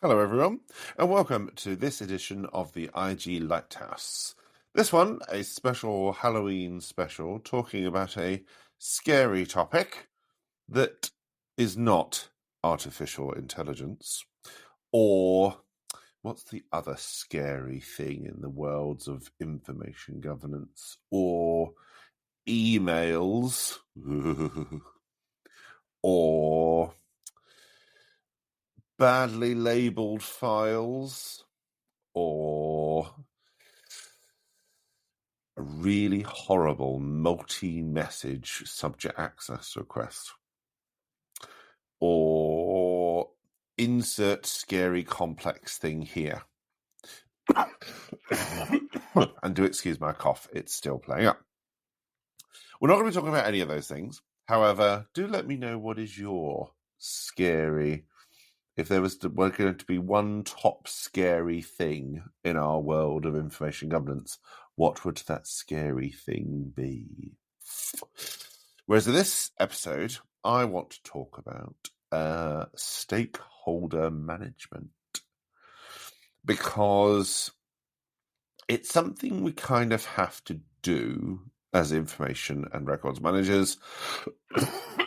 Hello, everyone, and welcome to this edition of the IG Lighthouse. This one, a special Halloween special, talking about a scary topic that is not artificial intelligence, or what's the other scary thing in the worlds of information governance, or emails, or badly labeled files, or a really horrible multi-message subject access request, or insert scary complex thing here. And do excuse my cough, it's still playing up. We're not going to be talking about any of those things. However, do let me know what is your scary, if there was going to be one top scary thing in our world of information governance, what would that scary thing be? Whereas in this episode, I want to talk about stakeholder management, because it's something we kind of have to do as information and records managers,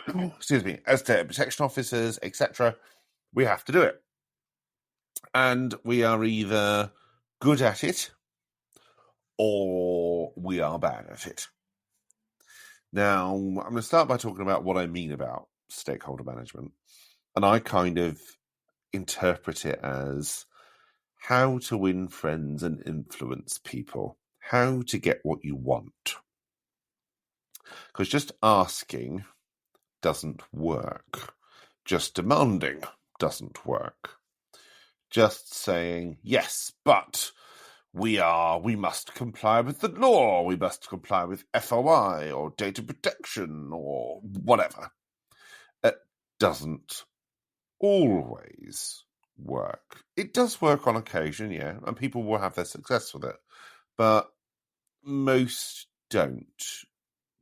excuse me, as data protection officers, etc. We have to do it. And we are either good at it or we are bad at it. Now, I'm going to start by talking about what I mean about stakeholder management. And I kind of interpret it as how to win friends and influence people, how to get what you want. Because just asking doesn't work. Just demanding doesn't work. Just saying, yes, but we must comply with the law, we must comply with FOI or data protection or whatever. It doesn't always work. It does work on occasion, yeah, and people will have their success with it, but most don't,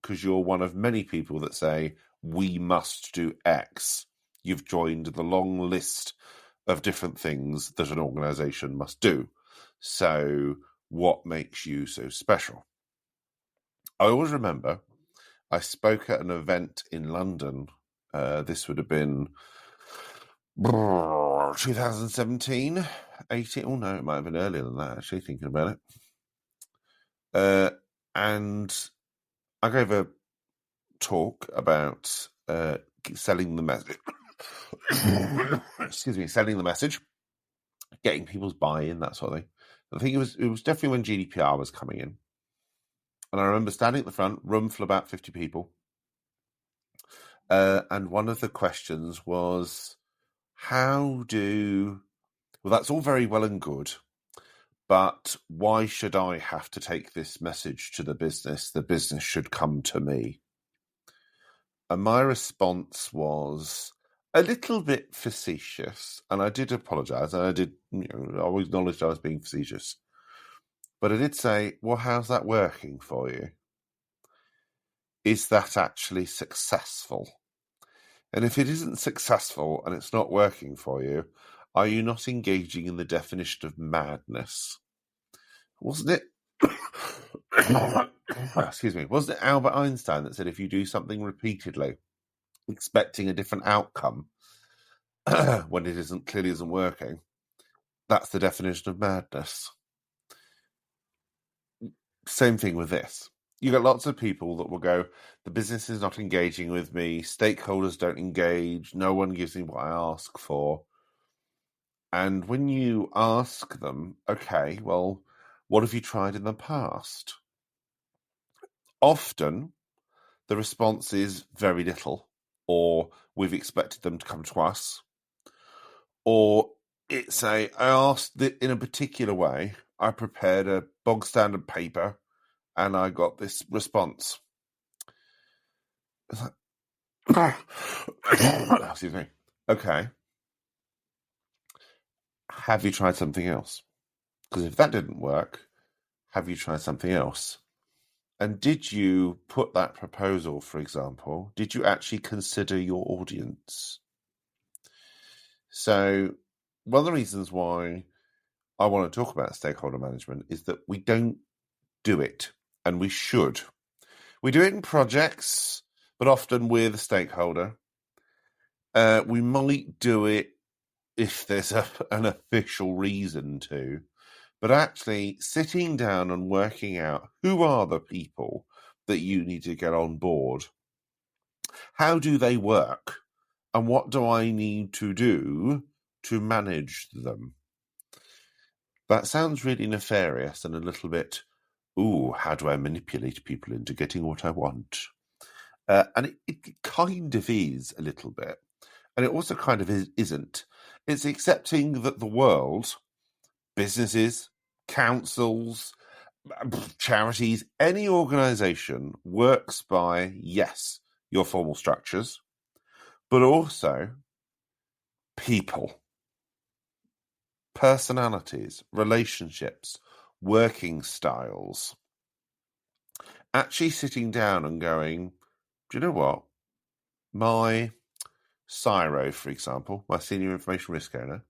because you're one of many people that say, we must do X. You've joined the long list of different things that an organisation must do. So what makes you so special? I always remember I spoke at an event in London. This would have been 2017, 18. Oh, no, it might have been earlier than that, actually, thinking about it. And I gave a talk about selling the message. Selling the message, getting people's buy-in, that sort of thing. I think it was definitely when GDPR was coming in. And I remember standing at the front, room full of about 50 people. And one of the questions was, well, that's all very well and good, but why should I have to take this message to the business? The business should come to me. And my response was a little bit facetious, and I did apologise, and I did, I always acknowledged I was being facetious. But I did say, well, how's that working for you? Is that actually successful? And if it isn't successful and it's not working for you, are you not engaging in the definition of madness? Wasn't it? Excuse me. Wasn't it Albert Einstein that said if you do something repeatedly, expecting a different outcome when it clearly isn't working, that's the definition of madness? Same thing with this. You get lots of people that will go, the business is not engaging with me, stakeholders don't engage, no one gives me what I ask for. And when you ask them, okay, well, what have you tried in the past? Often the response is very little, or we've expected them to come to us, or it's I asked in a particular way, I prepared a bog standard paper and I got this response. It's like, excuse me. Okay. Have you tried something else? Because if that didn't work, have you tried something else? And did you put that proposal, for example, did you actually consider your audience? So one of the reasons why I want to talk about stakeholder management is that we don't do it, and we should. We do it in projects, but often with a stakeholder. We might do it if there's an official reason to, but actually sitting down and working out who are the people that you need to get on board, how do they work, and what do I need to do to manage them? That sounds really nefarious and a little bit, how do I manipulate people into getting what I want? And it kind of is a little bit. And it also kind of isn't. It's accepting that the world, businesses, councils, charities, any organisation works by, yes, your formal structures, but also people, personalities, relationships, working styles. Actually sitting down and going, do you know what? My CIRO, for example, my senior information risk owner,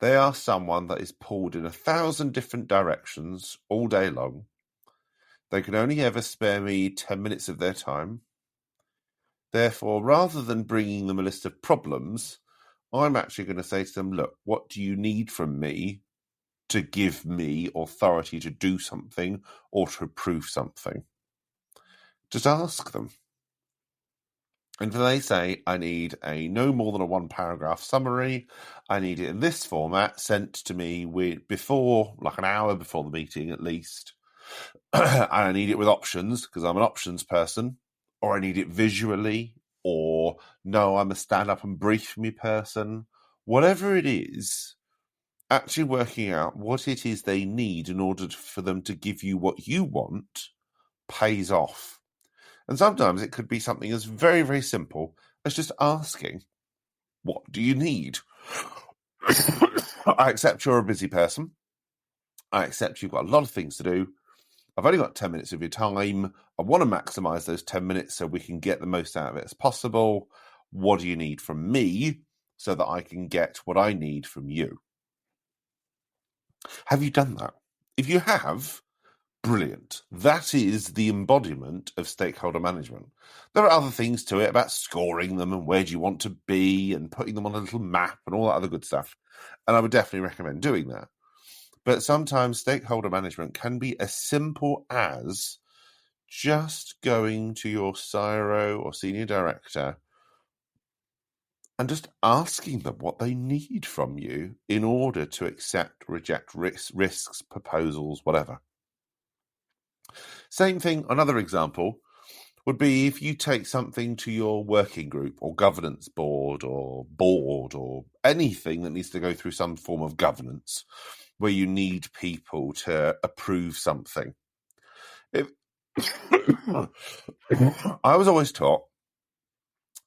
they are someone that is pulled in 1,000 different directions all day long. They can only ever spare me 10 minutes of their time. Therefore, rather than bringing them a list of problems, I'm actually going to say to them, look, what do you need from me to give me authority to do something or to approve something? Just ask them. And if they say, I need a no more than a 1-paragraph summary, I need it in this format, sent to me before, like an hour before the meeting at least, and I need it with options because I'm an options person, or I need it visually, or no, I'm a stand up and brief me person, whatever it is, actually working out what it is they need in order for them to give you what you want pays off. And sometimes it could be something as very, very simple as just asking, what do you need? I accept you're a busy person. I accept you've got a lot of things to do. I've only got 10 minutes of your time. I want to maximize those 10 minutes so we can get the most out of it as possible. What do you need from me so that I can get what I need from you? Have you done that? If you have, brilliant. That is the embodiment of stakeholder management. There are other things to it about scoring them and where do you want to be and putting them on a little map and all that other good stuff. And I would definitely recommend doing that. But sometimes stakeholder management can be as simple as just going to your CIRO or senior director and just asking them what they need from you in order to accept, reject risks, proposals, whatever. Same thing, another example would be if you take something to your working group or governance board or anything that needs to go through some form of governance where you need people to approve something. I was always taught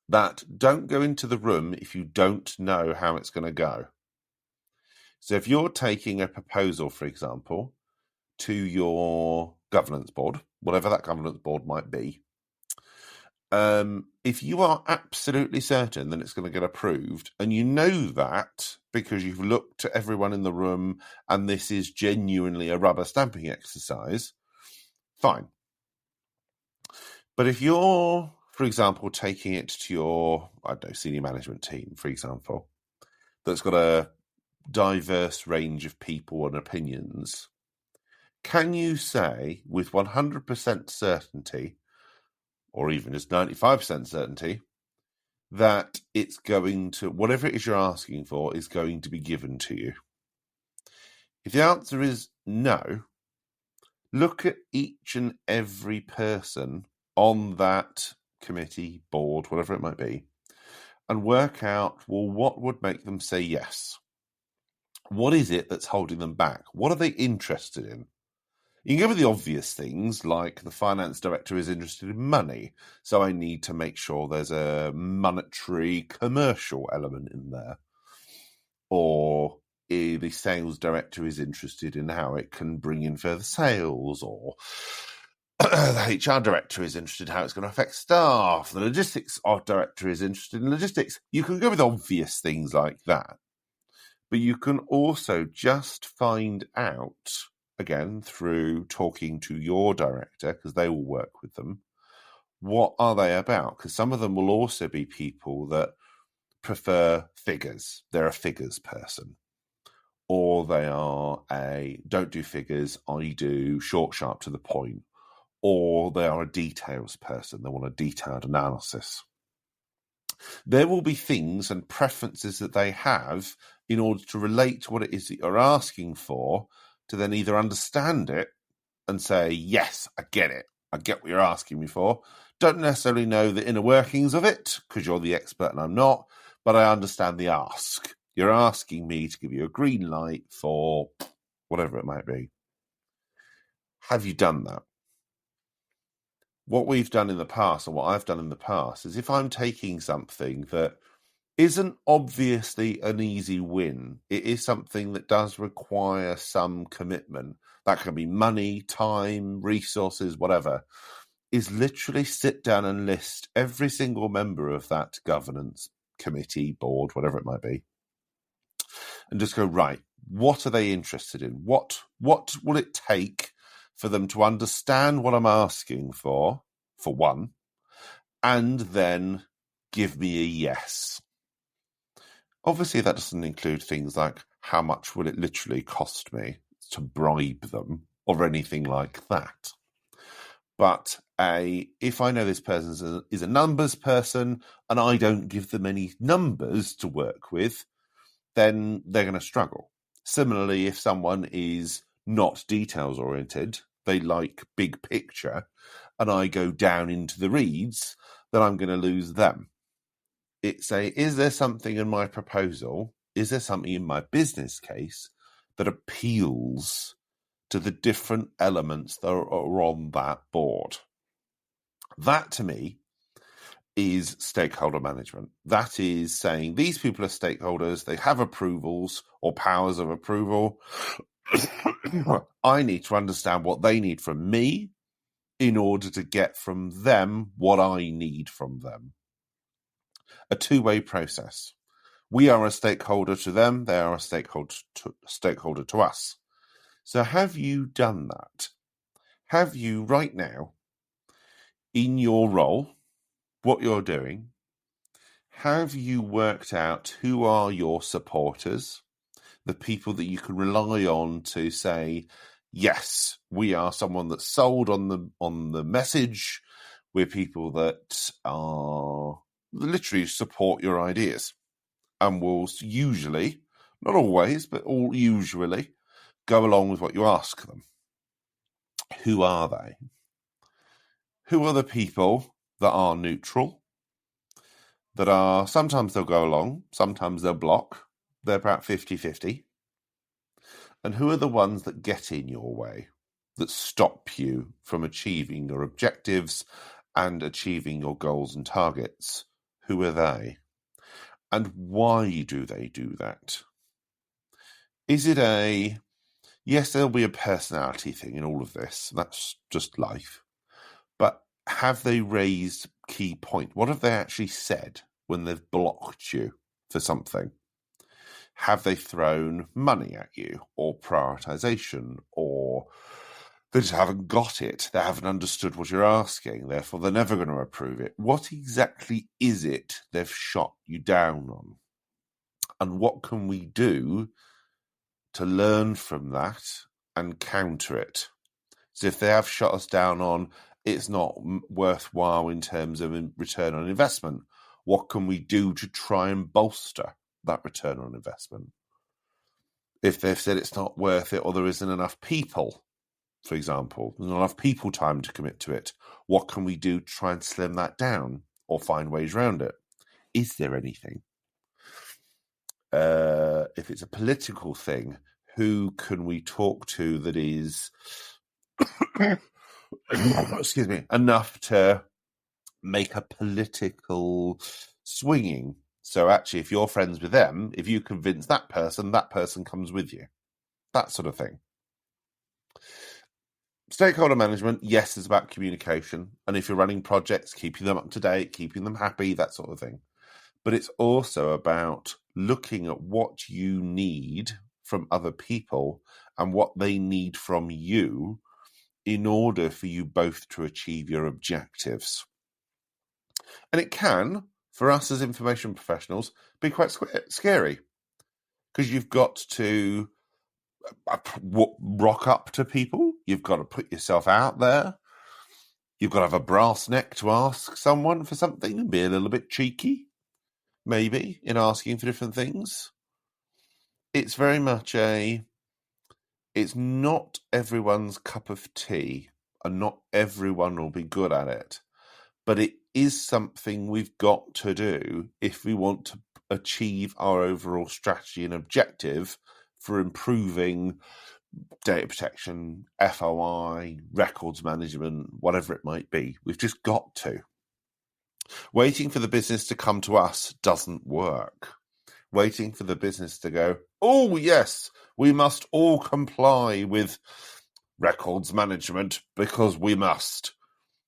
that don't go into the room if you don't know how it's going to go. So if you're taking a proposal, for example, to your governance board, whatever that governance board might be, if you are absolutely certain that it's going to get approved, and you know that because you've looked at everyone in the room and this is genuinely a rubber stamping exercise, fine. But if you're, for example, taking it to your, senior management team, for example, that's got a diverse range of people and opinions, can you say with 100% certainty, or even just 95% certainty, that it's going to, whatever it is you're asking for, is going to be given to you? If the answer is no, look at each and every person on that committee, board, whatever it might be, and work out, well, what would make them say yes? What is it that's holding them back? What are they interested in? You can go with the obvious things, like the finance director is interested in money, so I need to make sure there's a monetary commercial element in there. Or the sales director is interested in how it can bring in further sales, or the HR director is interested in how it's going to affect staff. The logistics director is interested in logistics. You can go with obvious things like that. But you can also just find out, again, through talking to your director, because they will work with them, what are they about? Because some of them will also be people that prefer figures. They're a figures person. Or they are don't do figures, I do short, sharp, to the point. Or they are a details person. They want a detailed analysis. There will be things and preferences that they have in order to relate to what it is that you're asking for, to then either understand it and say, yes, I get it. I get what you're asking me for. Don't necessarily know the inner workings of it, because you're the expert and I'm not, but I understand the ask. You're asking me to give you a green light for whatever it might be. Have you done that? What we've done in the past, or what I've done in the past, is if I'm taking something that isn't obviously an easy win, it is something that does require some commitment. That can be money, time, resources, whatever, is literally sit down and list every single member of that governance committee, board, whatever it might be, and just go, right, what are they interested in? What will it take for them to understand what I'm asking for one, and then give me a yes? Obviously, that doesn't include things like how much will it literally cost me to bribe them or anything like that. But if I know this person is a numbers person and I don't give them any numbers to work with, then they're going to struggle. Similarly, if someone is not details oriented, they like big picture, and I go down into the reeds, then I'm going to lose them. It's is there something in my proposal? Is there something in my business case that appeals to the different elements that are on that board? That, to me, is stakeholder management. That is saying these people are stakeholders, they have approvals or powers of approval. I need to understand what they need from me in order to get from them what I need from them. A two-way process. We are a stakeholder to them, they are a stakeholder to us. So have you done that? Have you right now, in your role, what you're doing, have you worked out who are your supporters, the people that you can rely on to say, yes, we are someone that's sold on the message, we're people that are literally support your ideas and will usually, not always, but usually go along with what you ask them. Who are they? Who are the people that are neutral, that are, sometimes they'll go along, sometimes they'll block, they're about 50-50. And who are the ones that get in your way, that stop you from achieving your objectives and achieving your goals and targets? Who are they? And why do they do that? Is it yes, there'll be a personality thing in all of this. That's just life. But have they raised key point? What have they actually said when they've blocked you for something? Have they thrown money at you, or prioritization, or they just haven't got it? They haven't understood what you're asking, therefore they're never going to approve it. What exactly is it they've shot you down on? And what can we do to learn from that and counter it? So if they have shot us down on, it's not worthwhile in terms of return on investment, what can we do to try and bolster that return on investment? If they've said it's not worth it, or there isn't enough people, for example, there's not enough people time to commit to it, what can we do to try and slim that down or find ways around it? Is there anything? If it's a political thing, who can we talk to that is excuse me, enough to make a political swinging? So actually, if you're friends with them, if you convince that person comes with you. That sort of thing. Stakeholder management, yes, is about communication. And if you're running projects, keeping them up to date, keeping them happy, that sort of thing. But it's also about looking at what you need from other people and what they need from you in order for you both to achieve your objectives. And it can, for us as information professionals, be quite scary, because you've got to rock up to people. You've got to put yourself out there. You've got to have a brass neck to ask someone for something and be a little bit cheeky, maybe, in asking for different things. It's very much it's not everyone's cup of tea, and not everyone will be good at it. But it is something we've got to do if we want to achieve our overall strategy and objective for improving data protection, FOI, records management, whatever it might be. We've just got to. Waiting for the business to come to us doesn't work. Waiting for the business to go, oh yes, we must all comply with records management because we must.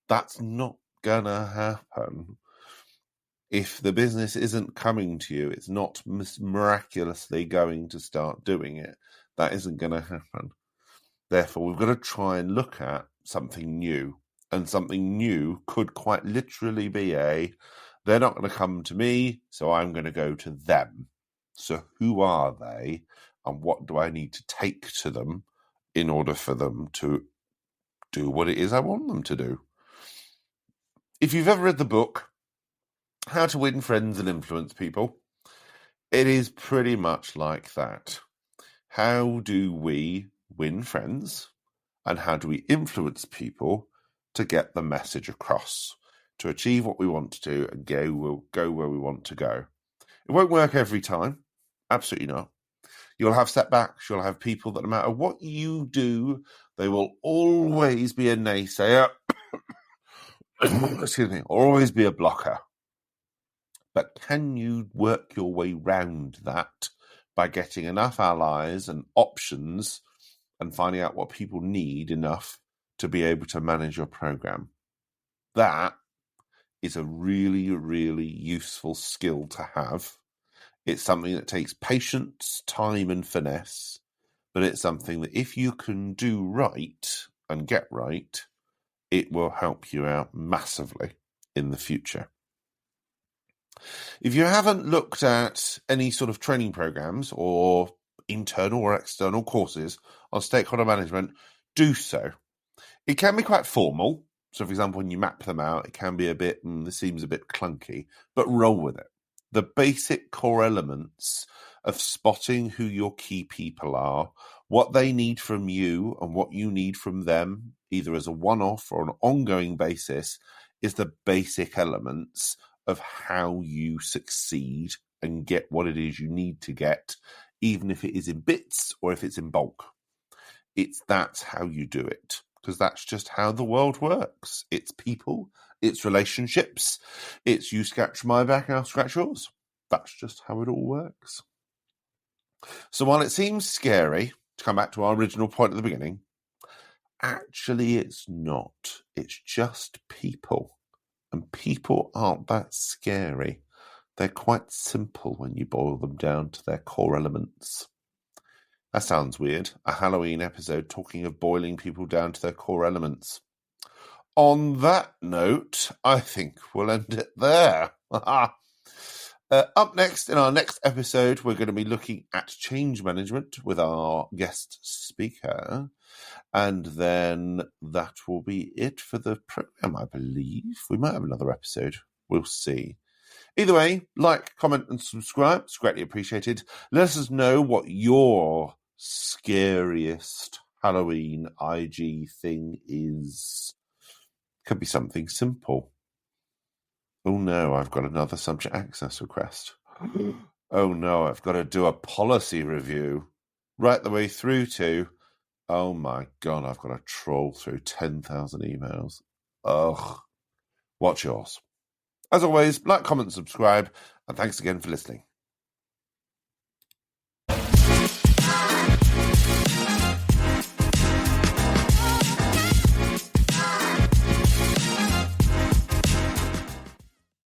That's not gonna happen. If the business isn't coming to you, it's not miraculously going to start doing it. That isn't going to happen. Therefore, we've got to try and look at something new. And something new could quite literally be they're not going to come to me, so I'm going to go to them. So who are they, and what do I need to take to them in order for them to do what it is I want them to do? If you've ever read the book, How to Win Friends and Influence People, it is pretty much like that. How do we win friends, and how do we influence people to get the message across, to achieve what we want to do and go where we want to go? It won't work every time. Absolutely not. You'll have setbacks. You'll have people that no matter what you do, they will always be a naysayer. Excuse me, always be a blocker. But can you work your way round that by getting enough allies and options and finding out what people need enough to be able to manage your program? That is a really, really useful skill to have. It's something that takes patience, time, and finesse, but it's something that if you can do right and get right, it will help you out massively in the future. If you haven't looked at any sort of training programs or internal or external courses on stakeholder management, do so. It can be quite formal. So, for example, when you map them out, it can be a bit, this seems a bit clunky, but roll with it. The basic core elements of spotting who your key people are, what they need from you and what you need from them, either as a one-off or an ongoing basis, is the basic elements of how you succeed and get what it is you need to get, even if it is in bits or if it's in bulk. That's how you do it, because that's just how the world works. It's people, it's relationships, it's you scratch my back and I'll scratch yours. That's just how it all works. So while it seems scary, to come back to our original point at the beginning, actually it's not. It's just people. And people aren't that scary. They're quite simple when you boil them down to their core elements. That sounds weird. A Halloween episode talking of boiling people down to their core elements. On that note, I think we'll end it there. Up next, in our next episode, we're going to be looking at change management with our guest speaker. And then that will be it for the program, I believe. We might have another episode. We'll see. Either way, like, comment, and subscribe. It's greatly appreciated. Let us know what your scariest Halloween IG thing is. Could be something simple. Oh no, I've got another subject access request. Oh no, I've got to do a policy review. Right the way through to, oh my God, I've got to troll through 10,000 emails. Ugh. What's yours? As always, like, comment, subscribe, and thanks again for listening.